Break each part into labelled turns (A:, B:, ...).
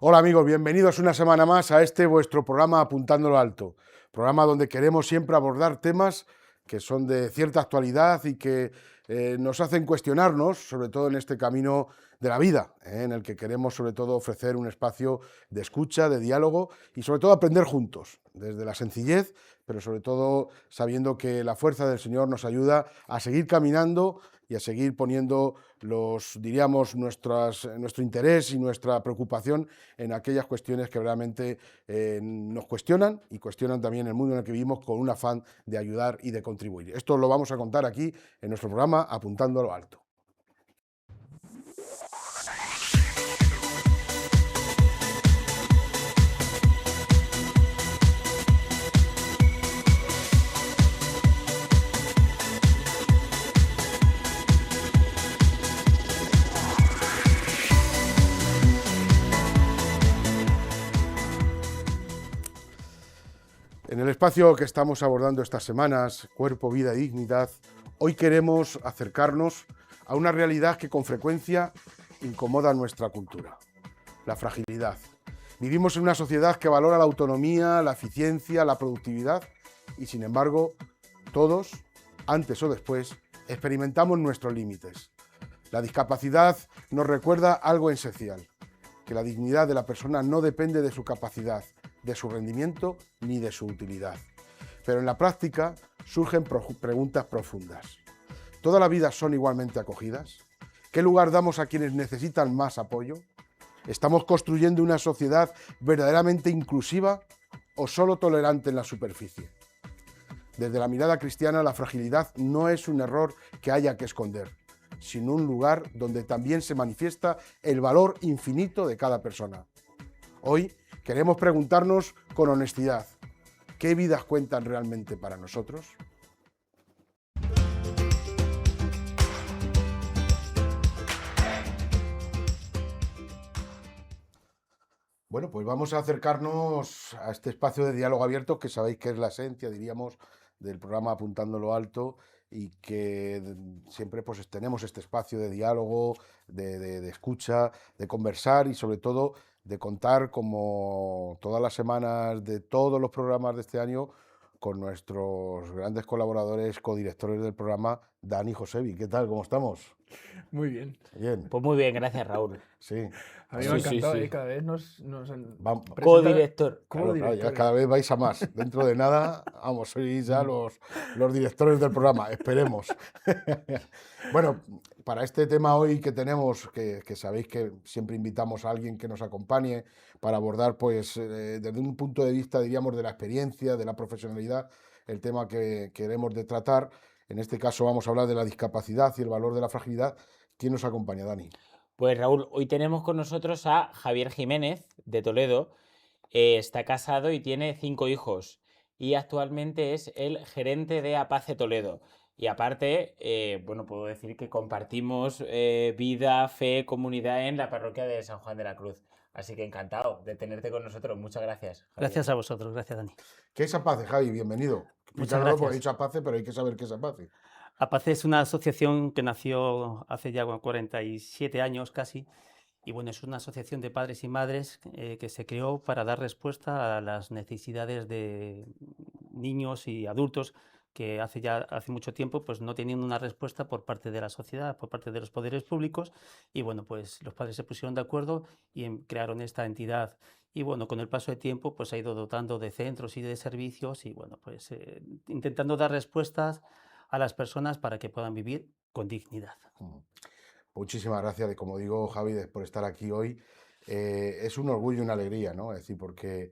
A: Hola amigos, bienvenidos una semana más a este vuestro programa Apuntándolo Alto, programa donde queremos siempre abordar temas que son de cierta actualidad y que nos hacen cuestionarnos, sobre todo en este camino de la vida, en el que queremos sobre todo ofrecer un espacio de escucha, de diálogo y sobre todo aprender juntos, desde la sencillez, pero sobre todo sabiendo que la fuerza del Señor nos ayuda a seguir caminando y a seguir poniendo nuestro interés y nuestra preocupación en aquellas cuestiones que realmente nos cuestionan y cuestionan también el mundo en el que vivimos con un afán de ayudar y de contribuir. Esto lo vamos a contar aquí en nuestro programa Apuntando a lo Alto. En el espacio que estamos abordando estas semanas, Cuerpo, Vida y Dignidad, hoy queremos acercarnos a una realidad que con frecuencia incomoda nuestra cultura: la fragilidad. Vivimos en una sociedad que valora la autonomía, la eficiencia, la productividad y, sin embargo, todos, antes o después, experimentamos nuestros límites. La discapacidad nos recuerda algo esencial: que la dignidad de la persona no depende de su capacidad, de su rendimiento ni de su utilidad. Pero en la práctica surgen preguntas profundas. ¿Todas las vidas son igualmente acogidas? ¿Qué lugar damos a quienes necesitan más apoyo? ¿Estamos construyendo una sociedad verdaderamente inclusiva o solo tolerante en la superficie? Desde la mirada cristiana, la fragilidad no es un error que haya que esconder, sino un lugar donde también se manifiesta el valor infinito de cada persona. Hoy queremos preguntarnos con honestidad: ¿qué vidas cuentan realmente para nosotros? Bueno, pues vamos a acercarnos a este espacio de diálogo abierto que sabéis que es la esencia, diríamos, del programa Apuntándolo Alto, y que siempre pues tenemos este espacio de diálogo, de escucha, de conversar y sobre todo de contar, como todas las semanas de todos los programas de este año, con nuestros grandes colaboradores, codirectores del programa, Dani y Josebi. ¿Qué tal? ¿Cómo estamos?
B: Muy bien.
A: Bien,
C: Pues muy bien, gracias, Raúl.
A: sí.
B: A mí me ha
C: Sí, sí,
B: encantado,
C: sí.
B: cada vez nos
A: Vamos.
C: Co-director.
A: Claro, claro, ya
B: co-directores.
A: cada vez vais a más. Dentro de nada, vamos, sois ya los directores del programa, esperemos. Bueno, para este tema hoy que tenemos, que sabéis que siempre invitamos a alguien que nos acompañe para abordar, pues, desde un punto de vista, diríamos, de la experiencia, de la profesionalidad, el tema que queremos de tratar. En este caso vamos a hablar de la discapacidad y el valor de la fragilidad. ¿Quién nos acompaña, Dani?
C: Pues Raúl, hoy tenemos con nosotros a Javier Jiménez, de Toledo. Está casado y tiene 5 hijos. Y actualmente es el gerente de Apace Toledo. Y aparte, bueno, puedo decir que compartimos vida, fe, comunidad en la parroquia de San Juan de la Cruz. Así que encantado de tenerte con nosotros. Muchas gracias, Javier.
D: Gracias a vosotros, gracias Dani.
A: ¿Qué es Apace, Javi? Bienvenido.
D: Muchas
A: Explícanoslo porque he
D: gracias.
A: dicho Apace, pero hay que saber qué es Apace.
D: APACE es una asociación que nació hace ya 47 años casi, y bueno, es una asociación de padres y madres que se creó para dar respuesta a las necesidades de niños y adultos que hace mucho tiempo pues no tenían una respuesta por parte de la sociedad, por parte de los poderes públicos, y bueno, pues los padres se pusieron de acuerdo y crearon esta entidad. Y bueno, con el paso del tiempo pues ha ido dotando de centros y de servicios y bueno, pues intentando dar respuestas a las personas para que puedan vivir con dignidad.
A: Muchísimas gracias, como digo, Javi, por estar aquí hoy. Es un orgullo y una alegría, ¿no? Es decir, porque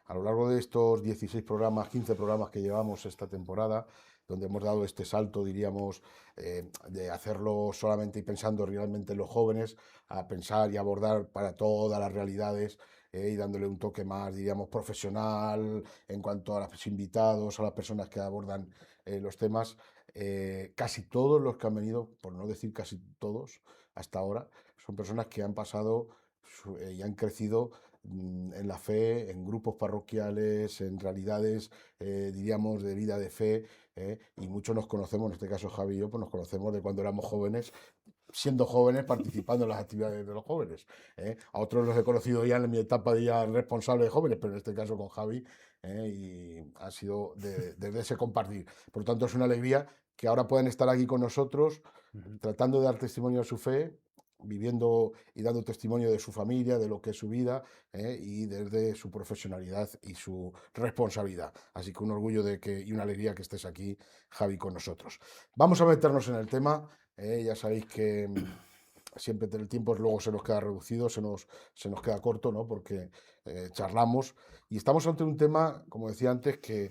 A: a lo largo de estos 16 programas, 15 programas que llevamos esta temporada, donde hemos dado este salto, diríamos, de hacerlo solamente y pensando realmente en los jóvenes, a pensar y abordar para todas las realidades, y dándole un toque más, diríamos, profesional en cuanto a los invitados, a las personas que abordan los temas. Casi todos los que han venido, por no decir casi todos, hasta ahora, son personas que han pasado y han crecido en la fe, en grupos parroquiales, en realidades, diríamos, de vida de fe, y muchos nos conocemos, en este caso Javi y yo, pues nos conocemos de cuando éramos jóvenes, siendo jóvenes, participando en las actividades de los jóvenes. A otros los he conocido ya en mi etapa de ya responsable de jóvenes, pero en este caso con Javi, y ha sido desde ese compartir. Por lo tanto, es una alegría que ahora puedan estar aquí con nosotros, tratando de dar testimonio de su fe, viviendo y dando testimonio de su familia, de lo que es su vida, y desde su profesionalidad y su responsabilidad. Así que un orgullo y una alegría que estés aquí, Javi, con nosotros. Vamos a meternos en el tema. Ya sabéis que siempre el tiempo luego se nos queda reducido, se nos queda corto, ¿no? Porque charlamos y estamos ante un tema, como decía antes, que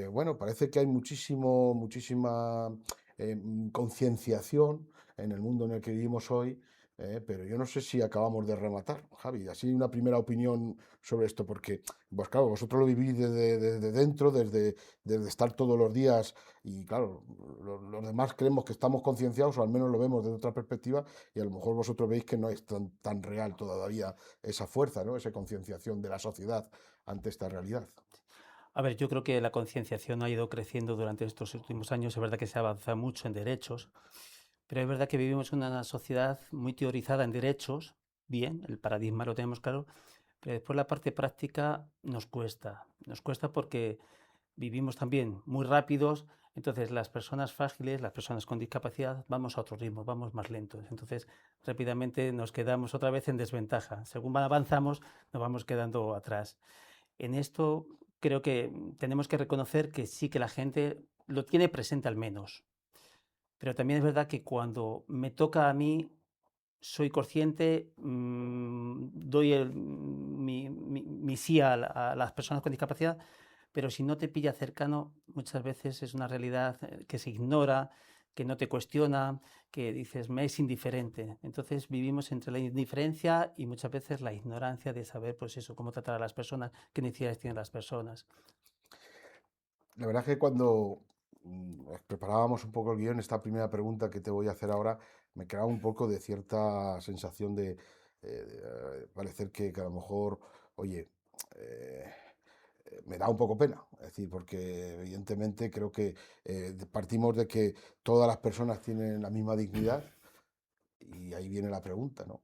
A: bueno, parece que hay muchísima concienciación en el mundo en el que vivimos hoy, pero yo no sé si acabamos de rematar, Javi. Así una primera opinión sobre esto, porque, pues claro, vosotros lo vivís desde dentro, desde estar todos los días, y claro, los demás creemos que estamos concienciados, o al menos lo vemos desde otra perspectiva, y a lo mejor vosotros veis que no es tan real todavía esa fuerza, ¿no? Esa concienciación de la sociedad ante esta realidad.
D: A ver, yo creo que la concienciación ha ido creciendo durante estos últimos años. Es verdad que se avanza mucho en derechos, pero es verdad que vivimos en una sociedad muy teorizada en derechos. Bien, el paradigma lo tenemos claro, pero después la parte práctica nos cuesta. Nos cuesta porque vivimos también muy rápidos, entonces las personas frágiles, las personas con discapacidad, vamos a otro ritmo, vamos más lentos. Entonces rápidamente nos quedamos otra vez en desventaja. Según avanzamos, nos vamos quedando atrás. En esto creo que tenemos que reconocer que sí que la gente lo tiene presente al menos. Pero también es verdad que cuando me toca a mí, soy consciente, doy mi sí a las personas con discapacidad, pero si no te pilla cercano, muchas veces es una realidad que se ignora, que no te cuestiona, que dices, me es indiferente. Entonces vivimos entre la indiferencia y muchas veces la ignorancia de saber, pues eso, cómo tratar a las personas, qué necesidades tienen las personas.
A: La verdad es que cuando preparábamos un poco el guión, esta primera pregunta que te voy a hacer ahora, me creaba un poco de cierta sensación de parecer que a lo mejor, oye, eh, me da un poco pena, es decir, porque evidentemente creo que partimos de que todas las personas tienen la misma dignidad y ahí viene la pregunta, ¿no?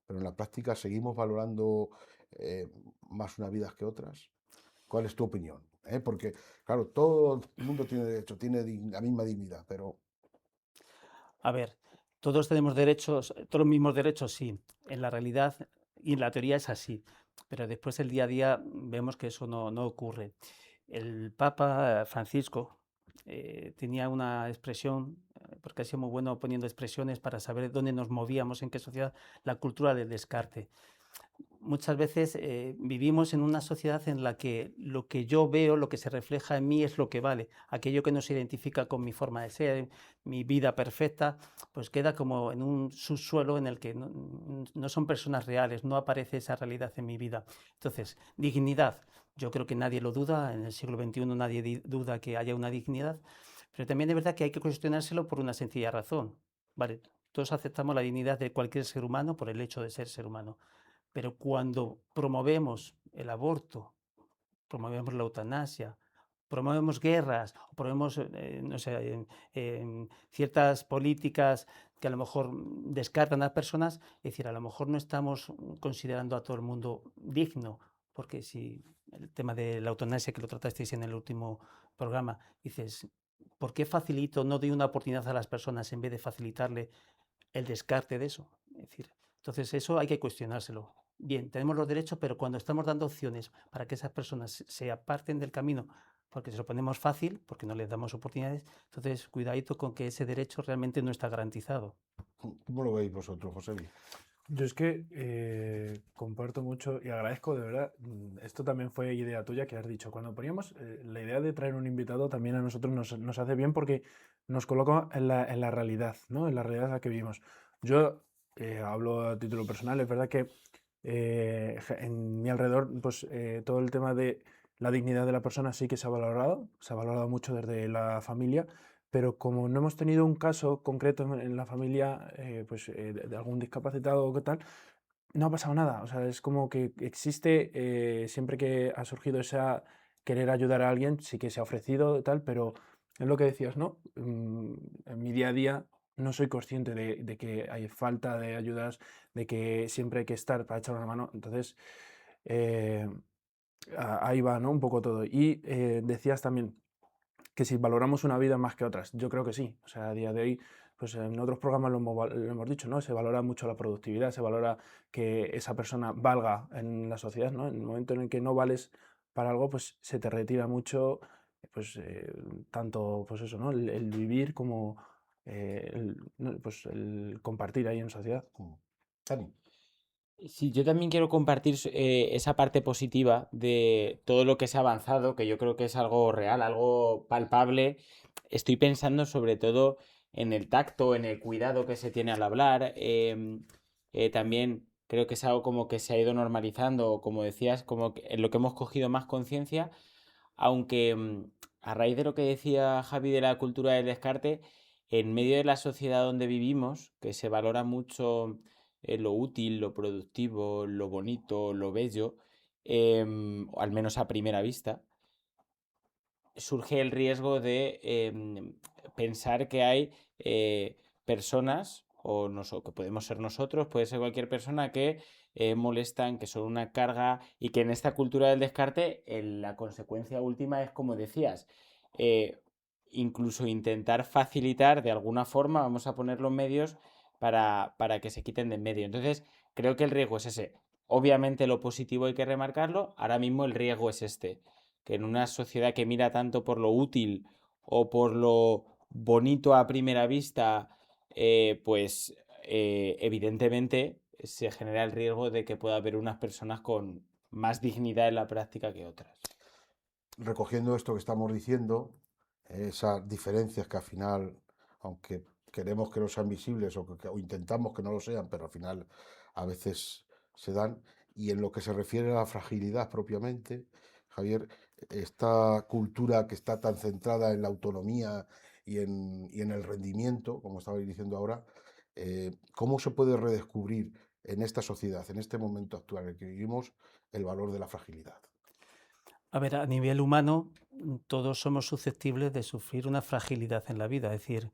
A: Pero en la práctica seguimos valorando eh, más unas vidas que otras. ¿Cuál es tu opinión? Porque, claro, todo el mundo tiene derecho, tiene la misma dignidad, pero
D: A ver, todos tenemos derechos, todos los mismos derechos, sí. En la realidad y en la teoría es así, pero después el día a día vemos que eso no ocurre. El Papa Francisco tenía una expresión, porque ha sido muy bueno poniendo expresiones para saber dónde nos movíamos, en qué sociedad, la cultura del descarte. Muchas veces vivimos en una sociedad en la que lo que yo veo, lo que se refleja en mí es lo que vale. Aquello que no se identifica con mi forma de ser, mi vida perfecta, pues queda como en un subsuelo en el que no son personas reales, no aparece esa realidad en mi vida. Entonces, dignidad, yo creo que nadie lo duda, en el siglo XXI nadie duda que haya una dignidad, pero también es verdad que hay que cuestionárselo por una sencilla razón. Vale, todos aceptamos la dignidad de cualquier ser humano por el hecho de ser ser humano. Pero cuando promovemos el aborto, promovemos la eutanasia, promovemos guerras, o promovemos no sé, ciertas políticas que a lo mejor descartan a las personas, es decir, a lo mejor no estamos considerando a todo el mundo digno, porque si el tema de la eutanasia que lo tratasteis en el último programa, dices, ¿por qué facilito, no doy una oportunidad a las personas en vez de facilitarle el descarte de eso? Es decir, entonces eso hay que cuestionárselo. Bien, tenemos los derechos, pero cuando estamos dando opciones para que esas personas se aparten del camino porque se lo ponemos fácil, porque no les damos oportunidades, entonces cuidadito con que ese derecho realmente no está garantizado.
A: ¿cómo lo veis vosotros, José Luis?
B: Yo es que comparto mucho y agradezco de verdad. Esto también fue idea tuya que has dicho. Cuando poníamos la idea de traer un invitado también a nosotros nos hace bien porque nos coloca en la realidad, ¿no? En la realidad en la que vivimos. Yo hablo a título personal, es verdad que en mi alrededor, pues todo el tema de la dignidad de la persona sí que se ha valorado mucho desde la familia, pero como no hemos tenido un caso concreto en la familia, pues de algún discapacitado o qué tal, no ha pasado nada. O sea, es como que existe, siempre que ha surgido esa querer ayudar a alguien, sí que se ha ofrecido y tal, pero es lo que decías, ¿no? En mi día a día no soy consciente de que hay falta de ayudas, de que siempre hay que estar para echar una mano. Entonces, eh, ahí va, ¿no? Un poco todo. Y decías también que si valoramos una vida más que otras. Yo creo que sí. O sea, a día de hoy, pues en otros programas lo hemos dicho, ¿no? Se valora mucho la productividad, se valora que esa persona valga en la sociedad, ¿no? En el momento en el que no vales para algo, pues se te retira mucho, pues tanto, pues eso, ¿no? El vivir como ¿no? Pues el compartir ahí en sociedad.
A: Dani.
C: Sí, yo también quiero compartir esa parte positiva de todo lo que se ha avanzado, que yo creo que es algo real, algo palpable. Estoy pensando sobre todo en el tacto, en el cuidado que se tiene al hablar. También creo que es algo como que se ha ido normalizando, o como decías, como que en lo que hemos cogido más conciencia, aunque a raíz de lo que decía Javi de la cultura del descarte, en medio de la sociedad donde vivimos, que se valora mucho lo útil, lo productivo, lo bonito, lo bello, o al menos a primera vista, surge el riesgo de pensar que hay personas, o que podemos ser nosotros, puede ser cualquier persona, que molestan, que son una carga, y que en esta cultura del descarte la consecuencia última es, como decías, eh, incluso intentar facilitar de alguna forma, vamos a poner los medios para que se quiten de en medio. Entonces, creo que el riesgo es ese. Obviamente lo positivo hay que remarcarlo, ahora mismo el riesgo es este, que en una sociedad que mira tanto por lo útil o por lo bonito a primera vista, evidentemente se genera el riesgo de que pueda haber unas personas con más dignidad en la práctica que otras.
A: Recogiendo esto que estamos diciendo, esas diferencias que al final, aunque queremos que no sean visibles o intentamos que no lo sean, pero al final a veces se dan, y en lo que se refiere a la fragilidad propiamente, Javier, esta cultura que está tan centrada en la autonomía y en el rendimiento, como estabais diciendo ahora, ¿cómo se puede redescubrir en esta sociedad, en este momento actual en el que vivimos, el valor de la fragilidad?
D: A ver, a nivel humano, todos somos susceptibles de sufrir una fragilidad en la vida. Es decir,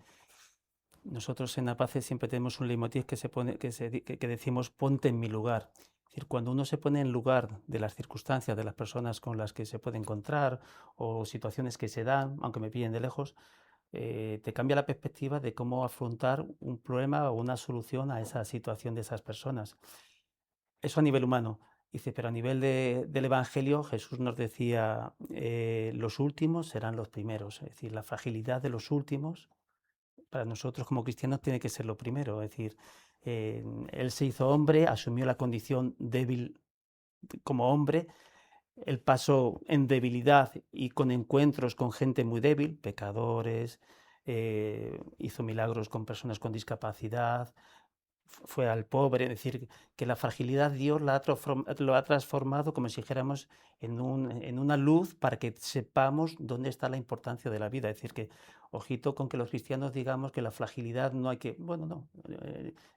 D: nosotros en APACE siempre tenemos un leitmotiv que decimos ponte en mi lugar. Es decir, cuando uno se pone en lugar de las circunstancias, de las personas con las que se puede encontrar o situaciones que se dan, aunque me pillen de lejos, te cambia la perspectiva de cómo afrontar un problema o una solución a esa situación de esas personas. Eso a nivel humano. Dice, pero a nivel del Evangelio, Jesús nos decía, los últimos serán los primeros. Es decir, la fragilidad de los últimos, para nosotros como cristianos, tiene que ser lo primero. Es decir, Él se hizo hombre, asumió la condición débil como hombre, Él pasó en debilidad y con encuentros con gente muy débil, pecadores, hizo milagros con personas con discapacidad, fue al pobre, es decir, que la fragilidad Dios lo ha transformado, como si dijéramos, en una luz para que sepamos dónde está la importancia de la vida. Es decir, que ojito con que los cristianos digamos que la fragilidad no hay que... Bueno, no.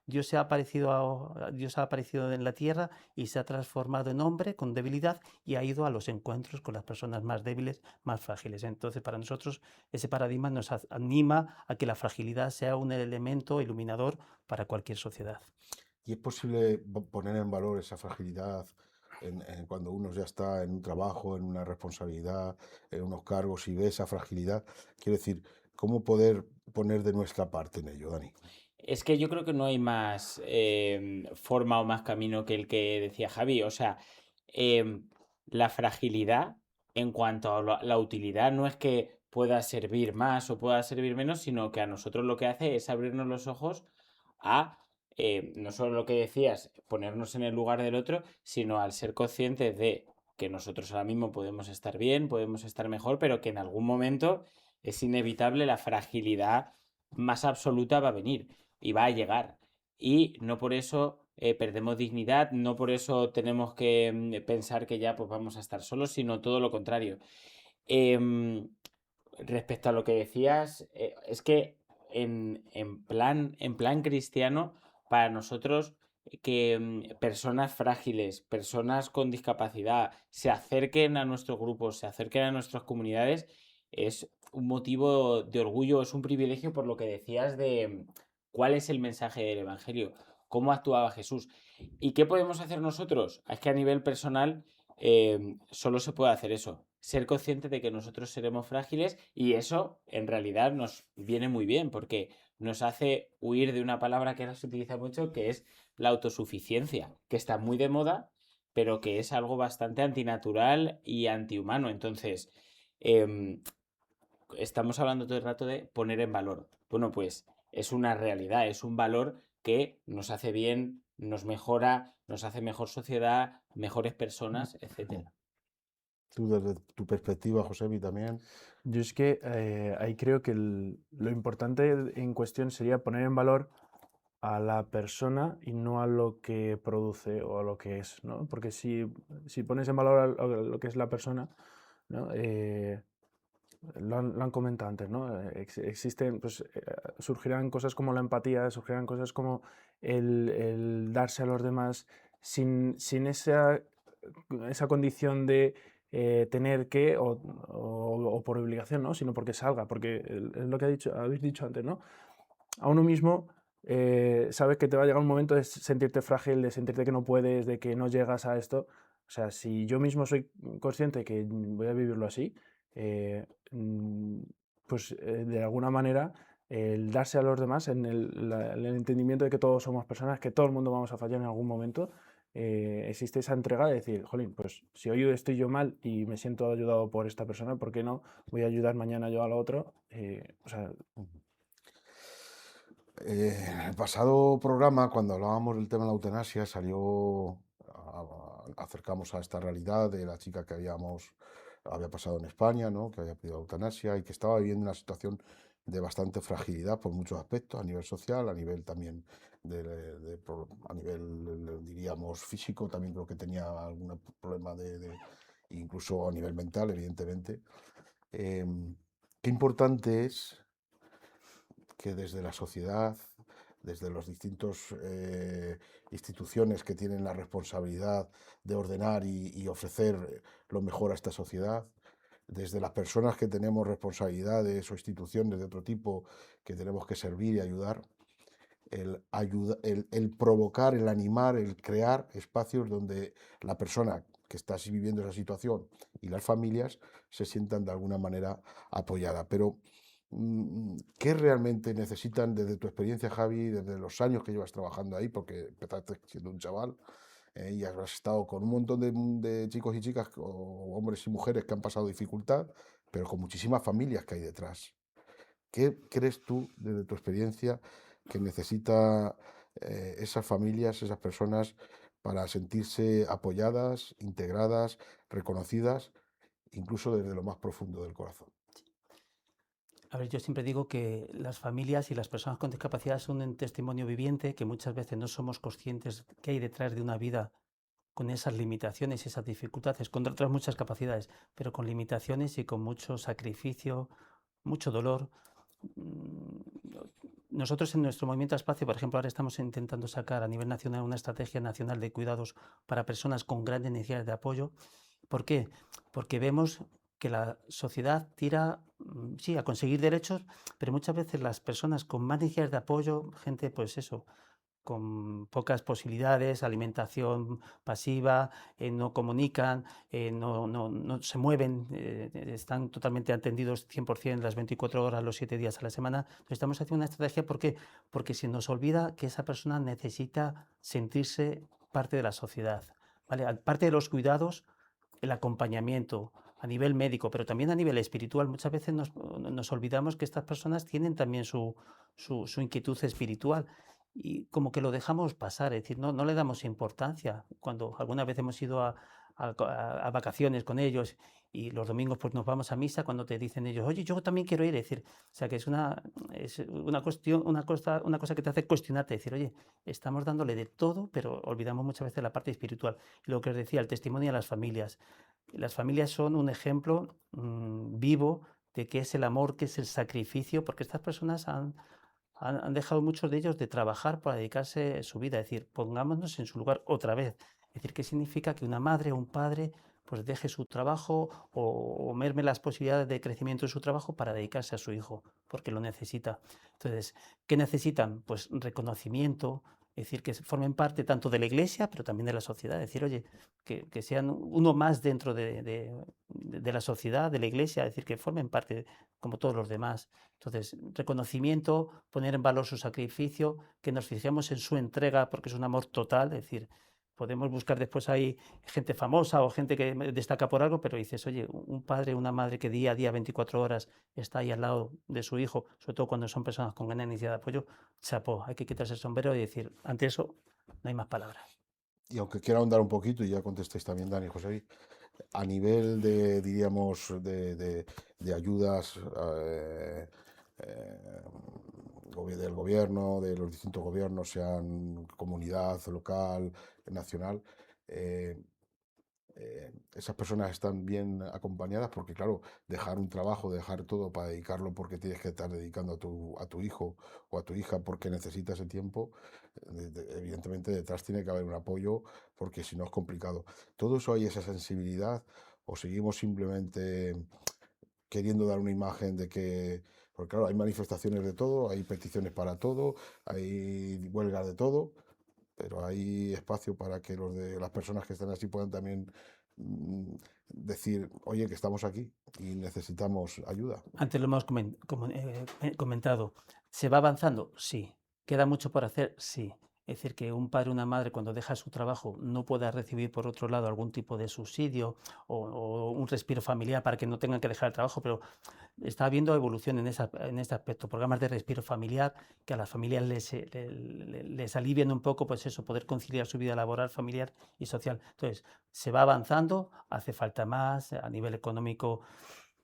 D: Dios ha aparecido en la tierra y se ha transformado en hombre con debilidad y ha ido a los encuentros con las personas más débiles, más frágiles. Entonces, para nosotros, ese paradigma nos anima a que la fragilidad sea un elemento iluminador para cualquier sociedad.
A: ¿Y es posible poner en valor esa fragilidad cuando uno ya está en un trabajo, en una responsabilidad, en unos cargos y ve esa fragilidad? Quiero decir, ¿cómo poder poner de nuestra parte en ello, Dani?
C: Es que yo creo que no hay más forma o más camino que el que decía Javi. O sea, la fragilidad en cuanto a la utilidad no es que pueda servir más o pueda servir menos, sino que a nosotros lo que hace es abrirnos los ojos a no solo lo que decías, ponernos en el lugar del otro, sino al ser conscientes de que nosotros ahora mismo podemos estar bien, podemos estar mejor, pero que en algún momento es inevitable, la fragilidad más absoluta va a venir y va a llegar. Y no por eso perdemos dignidad, no por eso tenemos que pensar que ya pues, vamos a estar solos, sino todo lo contrario. Respecto a lo que decías, es que en plan cristiano, para nosotros, que personas frágiles, personas con discapacidad se acerquen a nuestros grupos, se acerquen a nuestras comunidades, es un motivo de orgullo, es un privilegio por lo que decías ¿Cuál es el mensaje del Evangelio? ¿Cómo actuaba Jesús? ¿Y qué podemos hacer nosotros? Es que a nivel personal solo se puede hacer eso, ser consciente de que nosotros seremos frágiles, y eso en realidad nos viene muy bien porque nos hace huir de una palabra que ahora se utiliza mucho, que es la autosuficiencia, que está muy de moda, pero que es algo bastante antinatural y antihumano. Entonces, estamos hablando todo el rato de poner en valor. Bueno, pues es una realidad, es un valor que nos hace bien, nos mejora, nos hace mejor sociedad, mejores personas, etcétera.
A: Tú desde tu perspectiva, Josebi, también.
B: Yo es que ahí creo que lo importante en cuestión sería poner en valor a la persona y no a lo que produce o a lo que es, ¿no? Porque si pones en valor a lo que es la persona, ¿no? Lo han comentado antes, ¿no? Existen, pues surgirán cosas como la empatía, surgirán cosas como el darse a los demás sin esa condición de tener que o por obligación, ¿no? Sino porque salga, porque es lo que habéis dicho antes, ¿no? A uno mismo sabes que te va a llegar un momento de sentirte frágil, de sentirte que no puedes, de que no llegas a esto. O sea, si yo mismo soy consciente que voy a vivirlo así, eh, mm, pues de alguna manera el darse a los demás en el entendimiento de que todos somos personas, que todo el mundo vamos a fallar en algún momento, existe esa entrega de decir, jolín, pues si hoy estoy yo mal y me siento ayudado por esta persona, ¿por qué no voy a ayudar mañana yo al otro? O sea,
A: En el pasado programa, cuando hablábamos del tema de la eutanasia, acercamos a esta realidad de la chica que había pasado en España, ¿no? Que había pedido eutanasia y que estaba viviendo una situación de bastante fragilidad por muchos aspectos, a nivel social, a nivel también a nivel, diríamos, físico, también creo que tenía algún problema incluso a nivel mental, evidentemente. Qué importante es que desde la sociedad, desde las distintas instituciones que tienen la responsabilidad de ordenar y ofrecer lo mejor a esta sociedad, desde las personas que tenemos responsabilidades o instituciones de otro tipo que tenemos que servir y ayudar, el provocar, el animar, el crear espacios donde la persona que está viviendo esa situación y las familias se sientan de alguna manera apoyada. Pero ¿qué realmente necesitan desde tu experiencia, Javi, desde los años que llevas trabajando ahí? Porque empezaste siendo un chaval y has estado con un montón de chicos y chicas, o hombres y mujeres que han pasado dificultad, pero con muchísimas familias que hay detrás. ¿Qué crees tú, desde tu experiencia, que necesita esas familias, esas personas, para sentirse apoyadas, integradas, reconocidas, incluso desde lo más profundo del corazón?
D: A ver, yo siempre digo que las familias y las personas con discapacidad son un testimonio viviente, que muchas veces no somos conscientes que hay detrás de una vida con esas limitaciones y esas dificultades, con otras muchas capacidades, pero con limitaciones y con mucho sacrificio, mucho dolor. Nosotros en nuestro movimiento Espacio, por ejemplo, ahora estamos intentando sacar a nivel nacional una estrategia nacional de cuidados para personas con grandes necesidades de apoyo. ¿Por qué? Porque vemos que la sociedad tira, sí, a conseguir derechos, pero muchas veces las personas con más necesidades de apoyo, gente, pues eso, con pocas posibilidades, alimentación pasiva, no comunican, no se mueven, están totalmente atendidos 100% las 24 horas, los 7 días a la semana. Entonces estamos haciendo una estrategia, ¿por qué? Porque se nos olvida que esa persona necesita sentirse parte de la sociedad, ¿vale? Aparte de los cuidados, el acompañamiento a nivel médico, pero también a nivel espiritual. Muchas veces nos olvidamos que estas personas tienen también su inquietud espiritual y como que lo dejamos pasar, es decir, no le damos importancia. Cuando alguna vez hemos ido a vacaciones con ellos y los domingos pues nos vamos a misa, cuando te dicen ellos, oye, yo también quiero ir, es decir, o sea que es una cuestión, una cosa que te hace cuestionarte, decir, oye, estamos dándole de todo, pero olvidamos muchas veces la parte espiritual. Y lo que os decía, el testimonio a las familias. Las familias son un ejemplo vivo de qué es el amor, qué es el sacrificio, porque estas personas han dejado muchos de ellos de trabajar para dedicarse a su vida. Es decir, pongámonos en su lugar otra vez. Es decir, ¿qué significa que una madre o un padre pues deje su trabajo o merme las posibilidades de crecimiento de su trabajo para dedicarse a su hijo, porque lo necesita. Entonces, ¿qué necesitan? Pues reconocimiento, es decir, que formen parte tanto de la Iglesia, pero también de la sociedad. Es decir, oye, que sean uno más dentro de la sociedad, de la Iglesia, es decir, que formen parte como todos los demás. Entonces, reconocimiento, poner en valor su sacrificio, que nos fijemos en su entrega, porque es un amor total, es decir, podemos buscar después ahí gente famosa o gente que destaca por algo, pero dices, oye, un padre, una madre que día a día, 24 horas, está ahí al lado de su hijo, sobre todo cuando son personas con gran necesidad de apoyo, chapó, hay que quitarse el sombrero y decir, ante eso no hay más palabras.
A: Y aunque quiera ahondar un poquito, y ya contestéis también, Dani, José, a nivel de, diríamos, de ayudas eh, del gobierno, de los distintos gobiernos, sean comunidad, local, nacional, eh, esas personas están bien acompañadas porque, claro, dejar un trabajo, dejar todo para dedicarlo porque tienes que estar dedicando a tu hijo o a tu hija porque necesita ese tiempo, evidentemente detrás tiene que haber un apoyo porque si no es complicado. ¿Todo eso hay esa sensibilidad o seguimos simplemente queriendo dar una imagen de que, porque claro, hay manifestaciones de todo, hay peticiones para todo, hay huelgas de todo, pero hay espacio para que los de las personas que están así puedan también decir, oye, que estamos aquí y necesitamos ayuda?
D: Antes lo hemos comentado. ¿Se va avanzando? Sí. ¿Queda mucho por hacer? Sí. Es decir, que un padre o una madre cuando deja su trabajo no pueda recibir por otro lado algún tipo de subsidio o un respiro familiar para que no tengan que dejar el trabajo, pero está habiendo evolución en este aspecto, programas de respiro familiar que a las familias les alivian un poco, pues eso, poder conciliar su vida laboral, familiar y social. Entonces, se va avanzando, hace falta más a nivel económico.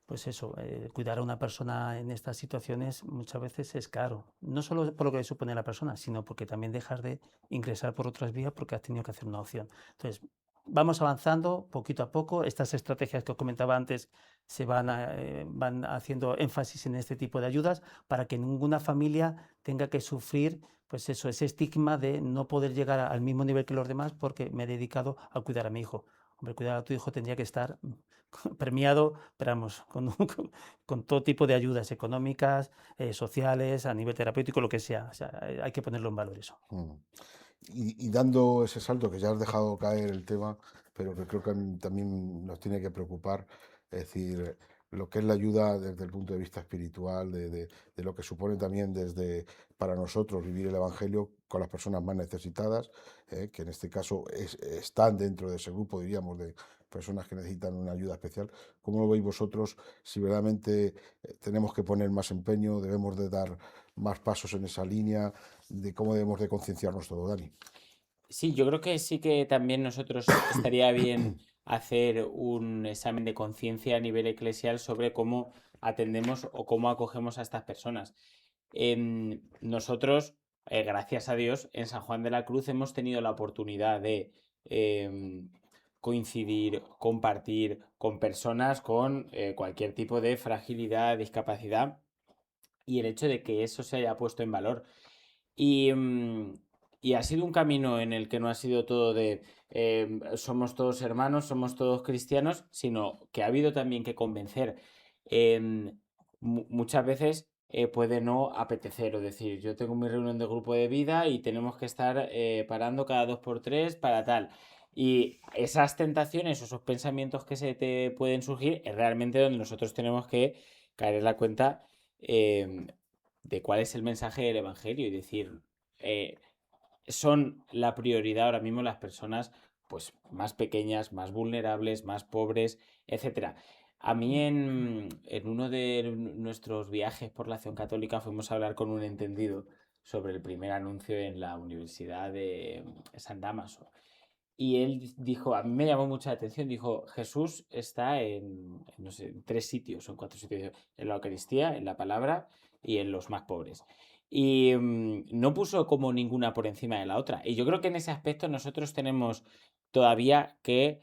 D: Pues eso, cuidar a una persona en estas situaciones muchas veces es caro, no solo por lo que supone la persona, sino porque también dejas de ingresar por otras vías porque has tenido que hacer una opción. Entonces, vamos avanzando poquito a poco, estas estrategias que os comentaba antes van haciendo énfasis en este tipo de ayudas para que ninguna familia tenga que sufrir pues eso, ese estigma de no poder llegar al mismo nivel que los demás porque me he dedicado a cuidar a mi hijo. Hombre, cuidar a tu hijo tendría que estar premiado, pero vamos, con todo tipo de ayudas económicas, sociales, a nivel terapéutico, lo que sea. O sea, hay que ponerlo en valor eso.
A: Mm. Y dando ese salto que ya has dejado caer el tema, pero que creo que también nos tiene que preocupar, es decir, lo que es la ayuda desde el punto de vista espiritual, de lo que supone también desde para nosotros vivir el Evangelio con las personas más necesitadas, que en este caso están dentro de ese grupo, diríamos, de personas que necesitan una ayuda especial. ¿Cómo lo veis vosotros? Si verdaderamente tenemos que poner más empeño, debemos de dar más pasos en esa línea, de cómo debemos de concienciarnos todo, Dani.
C: Sí, yo creo que sí que también nosotros estaría bien hacer un examen de conciencia a nivel eclesial sobre cómo atendemos o cómo acogemos a estas personas. Nosotros, gracias a Dios, en San Juan de la Cruz hemos tenido la oportunidad de coincidir, compartir con personas con cualquier tipo de fragilidad, discapacidad, y el hecho de que eso se haya puesto en valor. Y, y ha sido un camino en el que no ha sido todo de somos todos hermanos, somos todos cristianos, sino que ha habido también que convencer. Muchas veces puede no apetecer o decir, yo tengo mi reunión de grupo de vida y tenemos que estar parando cada 2 por 3 para tal. Y esas tentaciones o esos pensamientos que se te pueden surgir es realmente donde nosotros tenemos que caer en la cuenta de cuál es el mensaje del Evangelio y decir, eh, son la prioridad ahora mismo las personas pues más pequeñas, más vulnerables, más pobres, etcétera. A mí en uno de nuestros viajes por la Acción Católica fuimos a hablar con un entendido sobre el primer anuncio en la Universidad de San Damaso. Y él dijo, a mí me llamó mucha atención, dijo, Jesús está no sé, en 3 sitios o en 4 sitios, en la Eucaristía, en la palabra y en los más pobres. Y no puso como ninguna por encima de la otra. Y yo creo que en ese aspecto nosotros tenemos todavía que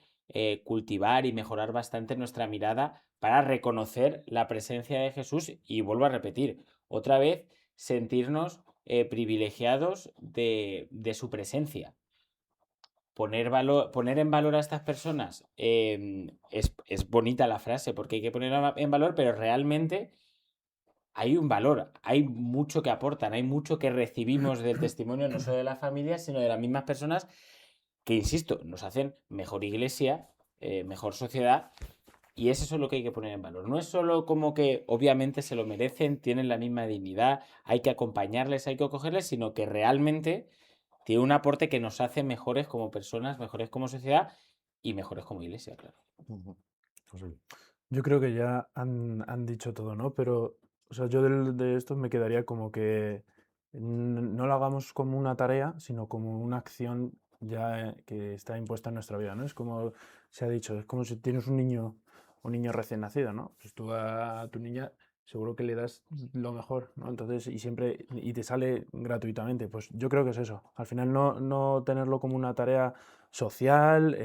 C: cultivar y mejorar bastante nuestra mirada para reconocer la presencia de Jesús y vuelvo a repetir, otra vez sentirnos privilegiados de su presencia. poner en valor a estas personas, es bonita la frase porque hay que ponerla en valor, pero realmente hay un valor, hay mucho que aportan, hay mucho que recibimos del testimonio no solo de las familias, sino de las mismas personas que, insisto, nos hacen mejor iglesia, mejor sociedad, y es eso lo que hay que poner en valor. No es solo como que obviamente se lo merecen, tienen la misma dignidad, hay que acompañarles, hay que acogerles, sino que realmente tiene un aporte que nos hace mejores como personas, mejores como sociedad y mejores como iglesia, claro.
A: Ujú. José Luis.
B: Yo creo que ya han dicho todo, ¿no? Pero, o sea, yo de esto me quedaría como que no lo hagamos como una tarea, sino como una acción ya que está impuesta en nuestra vida, ¿no? Es como se ha dicho, es como si tienes un niño recién nacido, ¿no? Pues tú a tu niña seguro que le das lo mejor, ¿no? Entonces, y siempre, y te sale gratuitamente. Pues yo creo que es eso. Al final no tenerlo como una tarea social,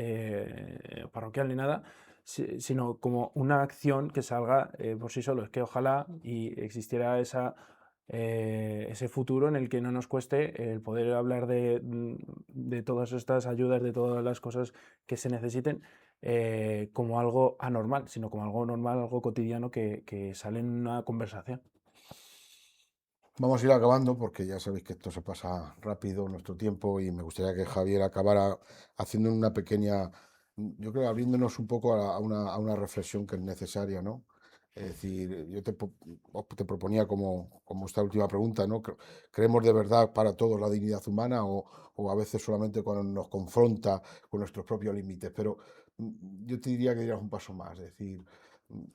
B: parroquial ni nada, sino como una acción que salga por sí solo. Es que ojalá y existiera ese futuro en el que no nos cueste el poder hablar de todas estas ayudas, de todas las cosas que se necesiten, como algo anormal, sino como algo normal, algo cotidiano que sale en una conversación.
A: Vamos a ir acabando porque ya sabéis que esto se pasa rápido nuestro tiempo y me gustaría que Javier acabara haciendo una pequeña, yo creo, abriéndonos un poco a una reflexión que es necesaria, ¿no? Es decir, te proponía como esta última pregunta, ¿no? ¿Creemos de verdad para todos la dignidad humana o a veces solamente cuando nos confronta con nuestros propios límites? Pero yo te diría que dieras un paso más, es decir,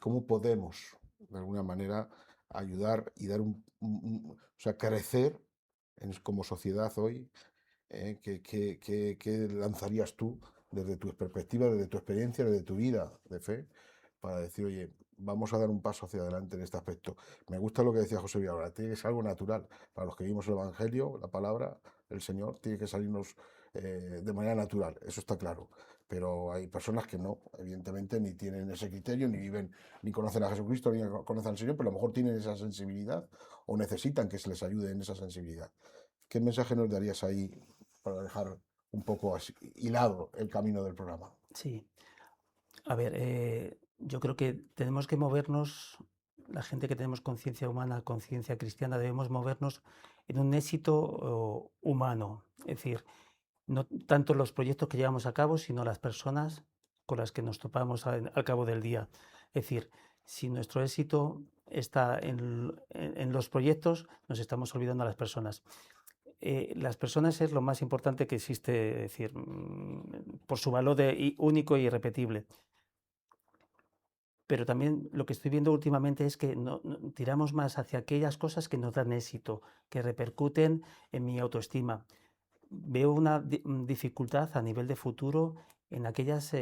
A: ¿cómo podemos, de alguna manera, ayudar y dar o sea, crecer como sociedad hoy? ¿Qué lanzarías tú desde tu perspectiva, desde tu experiencia, desde tu vida de fe, para decir, oye, vamos a dar un paso hacia adelante en este aspecto? Me gusta lo que decía José Luis tiene que ser algo natural. Para los que vimos el Evangelio, la palabra, el Señor, tiene que salirnos de manera natural, eso está claro. Pero hay personas que no, evidentemente, ni tienen ese criterio, ni viven, ni conocen a Jesucristo, ni conocen al Señor, pero a lo mejor tienen esa sensibilidad o necesitan que se les ayude en esa sensibilidad. ¿Qué mensaje nos darías ahí para dejar un poco así, hilado el camino del programa?
D: Sí, a ver, yo creo que tenemos que movernos, la gente que tenemos conciencia humana, conciencia cristiana, debemos movernos en un éxito humano. Es decir, no tanto los proyectos que llevamos a cabo, sino las personas con las que nos topamos al cabo del día. Es decir, si nuestro éxito está en los proyectos, nos estamos olvidando a las personas. Las personas es lo más importante que existe, es decir, por su valor único e irrepetible. Pero también lo que estoy viendo últimamente es que tiramos más hacia aquellas cosas que nos dan éxito, que repercuten en mi autoestima. Veo una dificultad a nivel de futuro en aquellas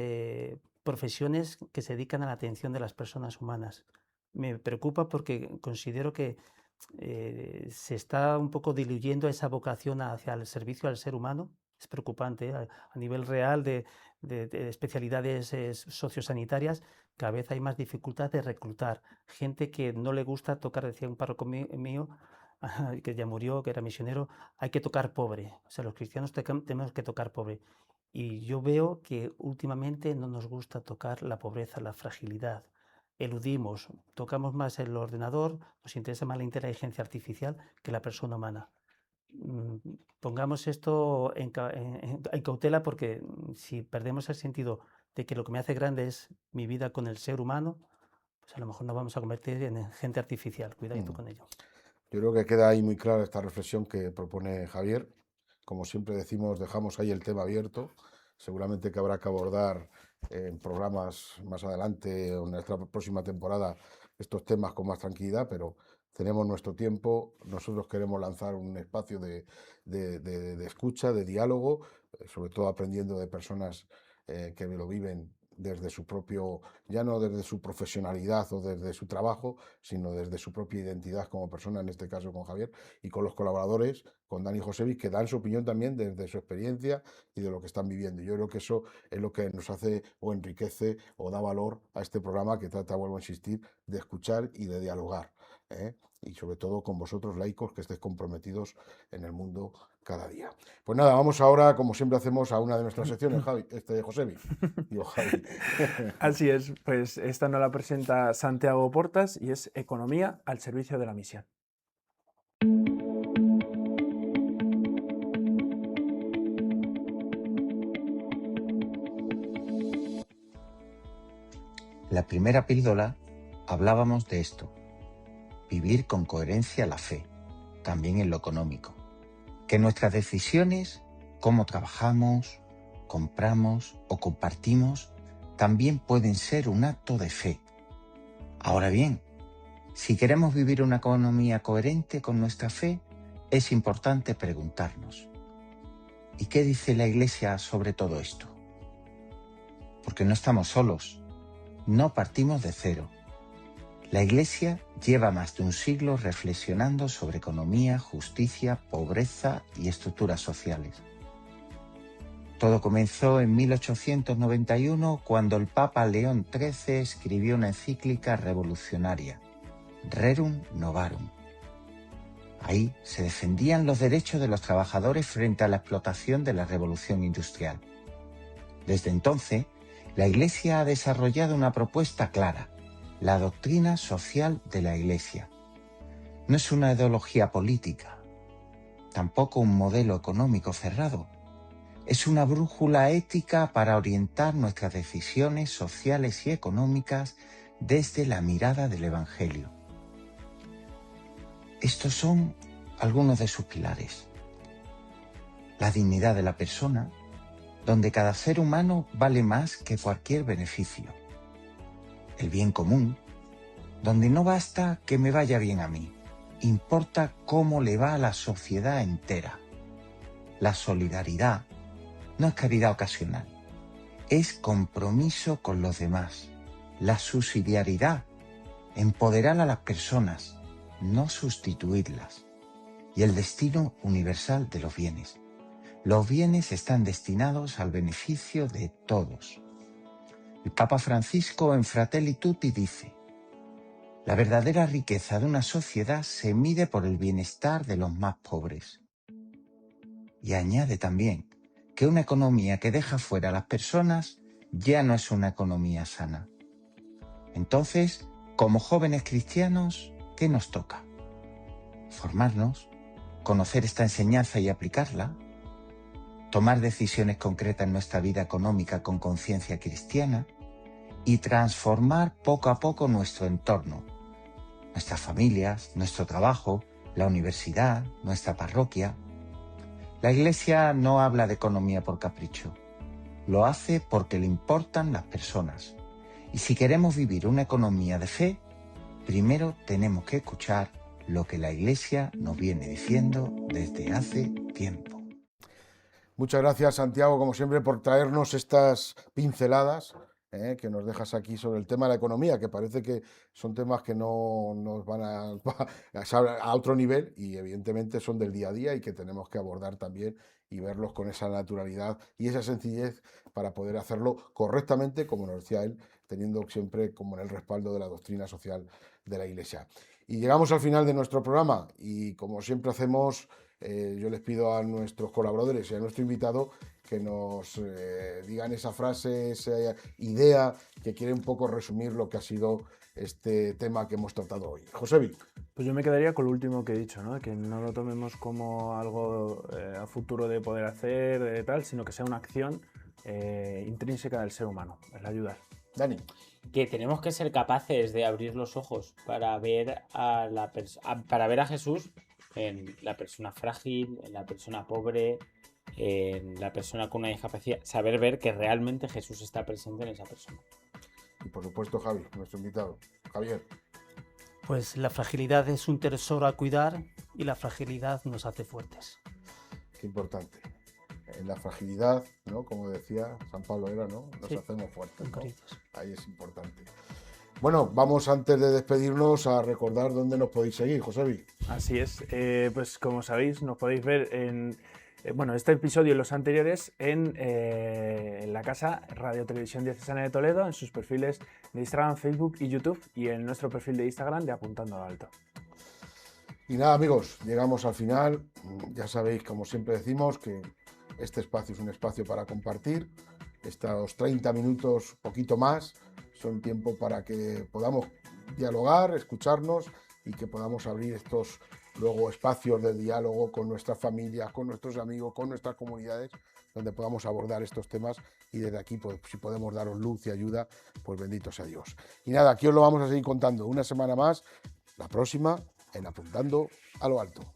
D: profesiones que se dedican a la atención de las personas humanas. Me preocupa porque considero que se está un poco diluyendo esa vocación hacia el servicio al ser humano. Es preocupante, a nivel real de especialidades sociosanitarias, cada vez hay más dificultad de reclutar gente que no le gusta tocar, decía un párroco mío, que ya murió, que era misionero, hay que tocar pobre. O sea, los cristianos tenemos que tocar pobre. Y yo veo que últimamente no nos gusta tocar la pobreza, la fragilidad. Eludimos, tocamos más el ordenador, nos interesa más la inteligencia artificial que la persona humana. Pongamos esto en cautela porque si perdemos el sentido de que lo que me hace grande es mi vida con el ser humano, pues a lo mejor nos vamos a convertir en gente artificial. Cuidadito con ello.
A: Yo creo que queda ahí muy clara esta reflexión que propone Javier. Como siempre decimos, dejamos ahí el tema abierto. Seguramente que habrá que abordar en programas más adelante o en nuestra próxima temporada estos temas con más tranquilidad, pero tenemos nuestro tiempo. Nosotros queremos lanzar un espacio de escucha, de diálogo, sobre todo aprendiendo de personas que lo viven desde su propio, ya no desde su profesionalidad o desde su trabajo, sino desde su propia identidad como persona, en este caso con Javier, y con los colaboradores, con Dani Josevi, que dan su opinión también desde su experiencia y de lo que están viviendo. Yo creo que eso es lo que nos hace o enriquece o da valor a este programa que trata, vuelvo a insistir, de escuchar y de dialogar, ¿eh? y sobre todo con vosotros, laicos, que estéis comprometidos en el mundo cada día. Pues nada, vamos ahora, como siempre hacemos, a una de nuestras secciones, Josebi. Digo, Javi.
B: Así es, pues esta nos la presenta Santiago Portas y es Economía al servicio de la misión.
E: La primera píldora hablábamos de esto, vivir con coherencia la fe, también en lo económico, que nuestras decisiones, cómo trabajamos, compramos o compartimos, también pueden ser un acto de fe. Ahora bien, si queremos vivir una economía coherente con nuestra fe, es importante preguntarnos, ¿y qué dice la Iglesia sobre todo esto? Porque no estamos solos. No partimos de cero. La Iglesia lleva más de un siglo reflexionando sobre economía, justicia, pobreza y estructuras sociales. Todo comenzó en 1891 cuando el Papa León XIII escribió una encíclica revolucionaria, Rerum Novarum. Ahí se defendían los derechos de los trabajadores frente a la explotación de la revolución industrial. Desde entonces, la Iglesia ha desarrollado una propuesta clara, la doctrina social de la Iglesia. No es una ideología política, tampoco un modelo económico cerrado. Es una brújula ética para orientar nuestras decisiones sociales y económicas desde la mirada del Evangelio. Estos son algunos de sus pilares. La dignidad de la persona, donde cada ser humano vale más que cualquier beneficio. El bien común, donde no basta que me vaya bien a mí, importa cómo le va a la sociedad entera. La solidaridad no es caridad ocasional, es compromiso con los demás. La subsidiariedad, empoderar a las personas, no sustituirlas. Y el destino universal de los bienes. Los bienes están destinados al beneficio de todos. El Papa Francisco en Fratelli Tutti dice: la verdadera riqueza de una sociedad se mide por el bienestar de los más pobres. Y añade también que una economía que deja fuera a las personas ya no es una economía sana. Entonces, como jóvenes cristianos, ¿qué nos toca? Formarnos, conocer esta enseñanza y aplicarla, tomar decisiones concretas en nuestra vida económica con conciencia cristiana y transformar poco a poco nuestro entorno, nuestras familias, nuestro trabajo, la universidad, nuestra parroquia. La Iglesia no habla de economía por capricho, lo hace porque le importan las personas. Y si queremos vivir una economía de fe, primero tenemos que escuchar lo que la Iglesia nos viene diciendo desde hace tiempo.
A: Muchas gracias, Santiago, como siempre, por traernos estas pinceladas que nos dejas aquí sobre el tema de la economía, que parece que son temas que no nos van a otro nivel y evidentemente son del día a día y que tenemos que abordar también y verlos con esa naturalidad y esa sencillez para poder hacerlo correctamente, como nos decía él, teniendo siempre como en el respaldo de la doctrina social de la Iglesia. Y llegamos al final de nuestro programa y como siempre hacemos... yo les pido a nuestros colaboradores y a nuestro invitado que nos digan esa frase, esa idea que quiere un poco resumir lo que ha sido este tema que hemos tratado hoy. Josebi.
B: Pues yo me quedaría con lo último que he dicho, ¿no? Que no lo tomemos como algo a futuro de poder hacer, tal, sino que sea una acción intrínseca del ser humano, el ayudar.
A: Dani.
C: Que tenemos que ser capaces de abrir los ojos para ver a Jesús en la persona frágil, en la persona pobre, en la persona con una discapacidad, saber ver que realmente Jesús está presente en esa persona.
A: Y por supuesto, Javi, nuestro invitado. Javier.
D: Pues la fragilidad es un tesoro a cuidar y la fragilidad nos hace fuertes.
A: Qué importante. En la fragilidad, ¿no? Como decía San Pablo era, ¿no? Nos hacemos fuertes, ¿no? Ahí es importante. Bueno, vamos antes de despedirnos a recordar dónde nos podéis seguir, Josebi.
B: Así es, pues como sabéis nos podéis ver en este episodio y los anteriores en la casa Radio Televisión Diocesana de Toledo, en sus perfiles de Instagram, Facebook y YouTube y en nuestro perfil de Instagram de Apuntando al Alto.
A: Y nada, amigos, llegamos al final. Ya sabéis, como siempre decimos, que este espacio es un espacio para compartir. Estos 30 minutos, poquito más, son tiempo para que podamos dialogar, escucharnos y que podamos abrir estos luego espacios de diálogo con nuestras familias, con nuestros amigos, con nuestras comunidades, donde podamos abordar estos temas y desde aquí, pues, si podemos daros luz y ayuda, pues bendito sea Dios. Y nada, aquí os lo vamos a seguir contando una semana más, la próxima, en Apuntando a lo Alto.